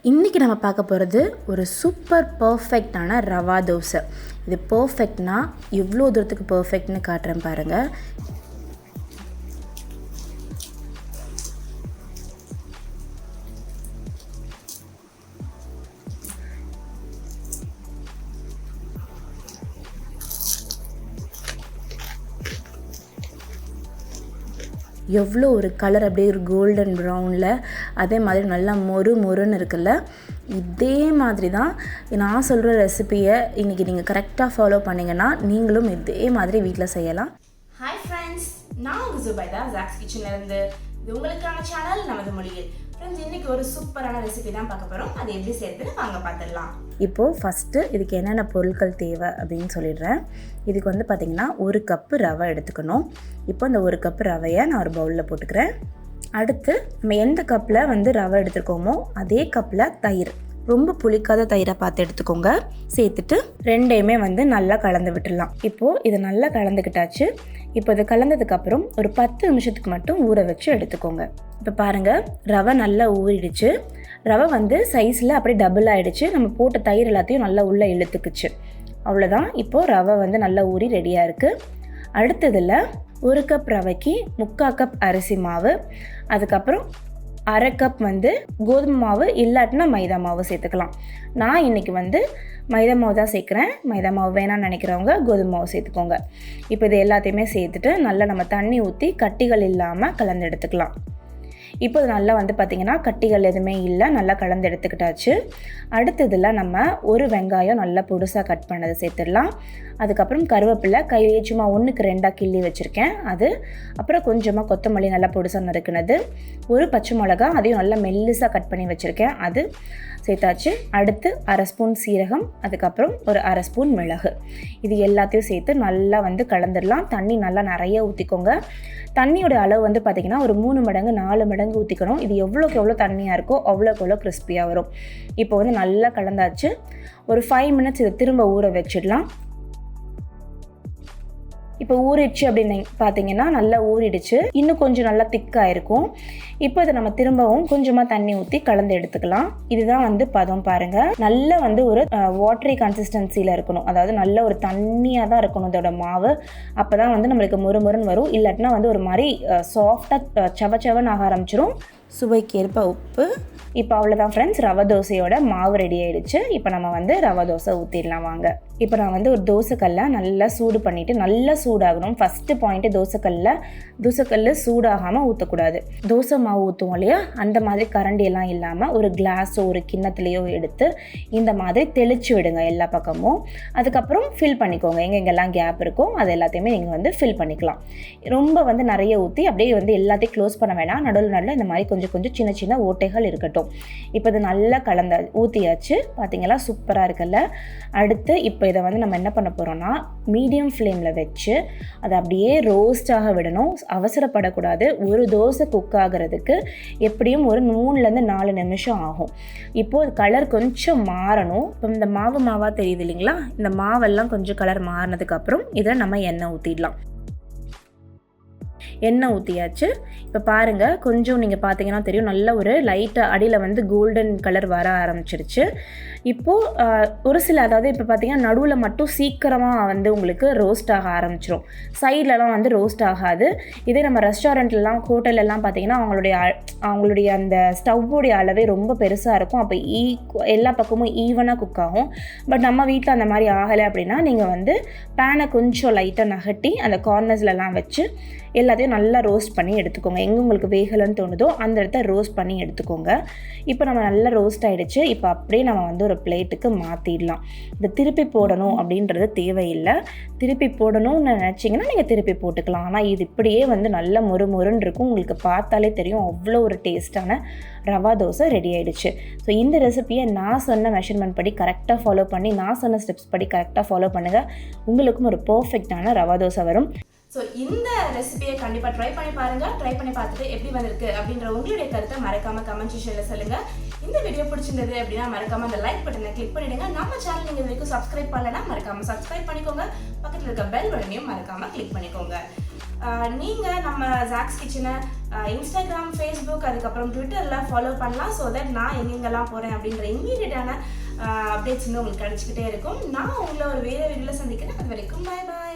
இன்றைக்கி நம்ம பார்க்க போகிறது ஒரு சூப்பர் பர்ஃபெக்டான ரவா தோசை. இது பர்ஃபெக்ட்னா எவ்வளோ தூரத்துக்கு பர்ஃபெக்ட்னு காட்டுறேன் பாருங்கள். எவ்வளோ ஒரு கலர் அப்படியே ஒரு கோல்டன் ப்ரௌனில், அதே மாதிரி நல்லா மொறுன்னு இருக்குல்ல. இதே மாதிரி தான் நான் சொல்கிற ரெசிபியை இன்றைக்கி நீங்கள் கரெக்டாக ஃபாலோ பண்ணிங்கன்னா நீங்களும் இதே மாதிரி வீட்டில் செய்யலாம். ஹாய் ஃப்ரெண்ட்ஸ், நான் உங்கள் ஜுபைதா ஜாக்ஸ் கிச்சன்லேருந்து. இது உங்களுக்கான சேனல் நமது மொழியில். ஃப்ரெண்ட்ஸ், இன்றைக்கி ஒரு சூப்பரான ரெசிபி தான் பார்க்க போகிறோம். அது எப்படி செய்யறதுன்னு வாங்க பார்த்துடலாம். இப்போது ஃபஸ்ட்டு இதுக்கு என்னென்ன பொருட்கள் தேவை அப்படின்னு சொல்லிடுறேன். இதுக்கு வந்து பார்த்திங்கன்னா 1 கப்பு ரவை எடுத்துக்கணும். இப்போ இந்த 1 கப்பு ரவையை நான் ஒரு பவுலில் போட்டுக்கிறேன். அடுத்து நம்ம எந்த கப்பில் வந்து ரவை எடுத்துருக்கோமோ அதே கப்பில் தயிர், ரொம்ப புளிக்காத தயிரை பார்த்து எடுத்துக்கோங்க. சேர்த்துட்டு ரெண்டையுமே வந்து நல்லா கலந்து விட்டுடலாம். இப்போது இதை நல்லா கலந்துக்கிட்டாச்சு. இப்போ இது கலந்ததுக்கப்புறம் ஒரு 10 நிமிஷத்துக்கு மட்டும் ஊற வச்சு எடுத்துக்கோங்க. இப்போ பாருங்கள், ரவை நல்லா ஊறிடுச்சு. ரவை வந்து சைஸில் அப்படியே டபுள் ஆகிடுச்சு. நம்ம போட்ட தயிர் எல்லாத்தையும் நல்லா உள்ளே இழுத்துக்குச்சு. அவ்வளோதான். இப்போது ரவை வந்து நல்லா ஊறி ரெடியாக இருக்குது. அடுத்ததில் 1 கப் ரவைக்கு 3/4 கப் அரிசி மாவு, அதுக்கப்புறம் 1/2 கப் வந்து கோதுமை மாவு இல்லாட்டினா மைதா மாவு சேர்த்துக்கலாம். நான் இன்றைக்கி வந்து மைதா மாவு தான் சேர்க்குறேன். மைதா மாவு வேணாம்னு நினைக்கிறவங்க கோதுமை மாவு சேர்த்துக்கோங்க. இப்போ இது எல்லாத்தையுமே சேர்த்துட்டு நல்லா நம்ம தண்ணி ஊற்றி கட்டிகள் இல்லாமல் கலந்து எடுத்துக்கலாம். இப்போ இது நல்லா வந்து பார்த்திங்கன்னா கட்டிகள் எதுவுமே இல்லை, நல்லா கலந்து எடுத்துக்கிட்டாச்சு. அடுத்ததில் நம்ம ஒரு வெங்காயம் நல்லா பொடுசாக கட் பண்ணதை சேர்த்துடலாம். அதுக்கப்புறம் கருவேப்பிலை கையிலேயே சும்மா 1க்கு 2 கிள்ளி வச்சுருக்கேன் அது. அப்புறம் கொஞ்சமாக கொத்தமல்லி நல்லா பொடுசாக நறுக்குனது, ஒரு பச்சை மிளகா அதையும் நல்லா மெல்லிசாக கட் பண்ணி வச்சுருக்கேன் அது சேர்த்தாச்சு. அடுத்து 1/2 ஸ்பூன் சீரகம், அதுக்கப்புறம் ஒரு 1/2 ஸ்பூன் மிளகு, இது எல்லாத்தையும் சேர்த்து நல்லா வந்து கலந்துடலாம். தண்ணி நல்லா நிறைய ஊற்றிக்கோங்க. தண்ணியோட அளவு வந்து பார்த்திங்கன்னா ஒரு 3 மடங்கு 4 மடங்கு ஊற்றிக்கணும். இது எவ்வளோக்கு எவ்வளோ தண்ணியாக இருக்கோ அவ்வளோக்கு எவ்வளோ கிறிஸ்பியாக வரும். இப்போ வந்து நல்லா கலந்தாச்சு. ஒரு 5 மினிட்ஸ் இதை திரும்ப ஊற வச்சிடலாம். இப்போ ஊறிடுச்சு அப்படின்னு பார்த்தீங்கன்னா நல்லா ஊறிடுச்சு. இன்னும் கொஞ்சம் நல்லா திக்காக இருக்கும். இப்போ இதை நம்ம திரும்பவும் கொஞ்சமாக தண்ணி ஊற்றி கலந்து எடுத்துக்கலாம். இதுதான் வந்து பதம் பாருங்கள். நல்லா வந்து ஒரு வாட்டரி கன்சிஸ்டன்சியில் இருக்கணும். அதாவது நல்ல ஒரு தண்ணியாக தான் இருக்கணும் இதோட மாவு. அப்போ தான் வந்து நம்மளுக்கு மொறுன்னு வரும். இல்லாட்டினா வந்து ஒரு மாதிரி சாஃப்டாக சவச்சவன்னு ஆக ஆரம்பிச்சிடும். சுவைக்கேற்ப உப்பு. இப்போ அவ்வளோதான் ஃப்ரெண்ட்ஸ், ரவை தோசையோட மாவு ரெடி ஆகிடுச்சு. இப்போ நம்ம வந்து ரவை தோசை ஊற்றிடலாம் வாங்க. இப்போ நான் வந்து ஒரு தோசைக்கல்லை நல்லா சூடு பண்ணிவிட்டு, நல்லா சூடாகணும். ஃபஸ்ட்டு பாயிண்ட்டு தோசைக்கல் சூடாகாமல் ஊற்றக்கூடாது. தோசை மாவு ஊற்றுவோம் இல்லையா, அந்த மாதிரி கரண்டியெல்லாம் இல்லாமல் ஒரு கிளாஸோ ஒரு கிண்ணத்துலேயோ எடுத்து இந்த மாதிரி தெளித்து விடுங்க எல்லா பக்கமும். அதுக்கப்புறம் ஃபில் பண்ணிக்கோங்க. எங்கெங்கெல்லாம் கேப் இருக்கோ அது எல்லாத்தையுமே நீங்கள் வந்து ஃபில் பண்ணிக்கலாம். ரொம்ப வந்து நிறைய ஊற்றி அப்படியே வந்து எல்லாத்தையும் க்ளோஸ் பண்ண வேணாம். நடுவில் இந்த மாதிரி கொஞ்சம் சின்ன ஓட்டைகள் இருக்கட்டும். இப்போ இது நல்லா ஊற்றியாச்சு. பார்த்தீங்களா, சூப்பராக இருக்குல்ல. அடுத்து இப்போ இதை வந்து நம்ம என்ன பண்ண போகிறோம்னா மீடியம் ஃப்ளேமில் வச்சு அதை அப்படியே ரோஸ்டாக விடணும். அவசரப்படக்கூடாது. ஒரு தோசை குக் ஆகிறதுக்கு எப்படியும் ஒரு 3-4 நிமிஷம் ஆகும். இப்போது கலர் கொஞ்சம் மாறணும். இப்போ இந்த மாவாக தெரியுது இல்லைங்களா, இந்த மாவெல்லாம் கொஞ்சம் கலர் மாறினதுக்கப்புறம் இதில் நம்ம எண்ணெய் ஊற்றிடலாம். எண்ணெய் ஊற்றியாச்சு. இப்போ பாருங்கள், கொஞ்சம் நீங்கள் பார்த்தீங்கன்னா தெரியும், நல்ல ஒரு லைட்டாக அடியில் வந்து கோல்டன் கலர் வர ஆரம்பிச்சிருச்சு. இப்போது ஒரு சில, அதாவது இப்போ பார்த்தீங்கன்னா நடுவில் மட்டும் சீக்கிரமாக வந்து உங்களுக்கு ரோஸ்ட் ஆக ஆரம்பிச்சிடும். சைட்லலாம் வந்து ரோஸ்ட் ஆகாது. இதே நம்ம ரெஸ்டாரண்ட்லாம் ஹோட்டலெல்லாம் பார்த்தீங்கன்னா அவங்களுடைய அந்த ஸ்டவ்வுடைய அளவே ரொம்ப பெருசாக இருக்கும். அப்போ எல்லா பக்கமும் ஈவனாக குக் ஆகும். பட் நம்ம வீட்டில் அந்த மாதிரி ஆகலை அப்படின்னா நீங்கள் வந்து பேனை கொஞ்சம் லைட்டாக நகட்டி அந்த கார்னர்ஸ்லலாம் வச்சு எல்லாத்தையும் நல்லா ரோஸ்ட் பண்ணி எடுத்துக்கோங்க. எங்கே உங்களுக்கு வேகலைன்னு தோணுதோ அந்த இடத்த ரோஸ்ட் பண்ணி எடுத்துக்கோங்க. இப்போ நம்ம நல்லா ரோஸ்ட் ஆகிடுச்சு. இப்போ அப்படியே நம்ம வந்து ஒரு பிளேட்டுக்கு மாற்றிடலாம். இதை திருப்பி போடணும் அப்படின்றது தேவையில்லை. திருப்பி போடணும்னு நினச்சிங்கன்னா நீங்கள் திருப்பி போட்டுக்கலாம். ஆனால் இது இப்படியே வந்து நல்ல மொறுன்னு இருக்கும். உங்களுக்கு பார்த்தாலே தெரியும், அவ்வளோ ஒரு டேஸ்ட்டான ரவா தோசை ரெடி ஆகிடுச்சு. ஸோ இந்த ரெசிபியை நான் சொன்ன மெஷர்மெண்ட் படி கரெக்டாக ஃபாலோ பண்ணி, நான் சொன்ன ஸ்டெப்ஸ் படி கரெக்டாக ஃபாலோ பண்ணுங்கள். உங்களுக்கும் ஒரு பர்ஃபெக்டான ரவா தோசை வரும். ஸோ இந்த ரெசிபியை கண்டிப்பாக ட்ரை பண்ணி பாருங்கள். ட்ரை பண்ணி பார்த்துட்டு எப்படி வந்திருக்கு அப்படின்ற உங்களுடைய கருத்தை மறக்காமல் கமெண்ட் செக்ஷனில் சொல்லுங்கள். இந்த வீடியோ பிடிச்சிருந்தது அப்படின்னா மறக்காமல் அந்த லைக் பட்டனை கிளிக் பண்ணிவிடுங்க. நம்ம சேனல் நீங்கள் இது வரைக்கும் சப்ஸ்கிரைப் பண்ணலைன்னா மறக்காமல் சப்ஸ்கிரைப் பண்ணிக்கோங்க. பக்கத்தில் இருக்க பெல் பட்டனையும் மறக்காமல் கிளிக் பண்ணிக்கோங்க. நீங்கள் நம்ம ஜாக்ஸ் கிச்சனை இன்ஸ்டாகிராம், ஃபேஸ்புக், அதுக்கப்புறம் ட்விட்டரில் ஃபாலோ பண்ணலாம். ஸோ தட் நான் எங்கெங்கெல்லாம் போகிறேன் அப்படின்ற இம்மீடியட்டான அப்டேட்ஸ் வந்து உங்களுக்கு கிடச்சிக்கிட்டே இருக்கும். நான் உங்களை ஒரு வேறு வீடியோவில் சந்திக்கிறேன். அது வரைக்கும் பாய் பாய்.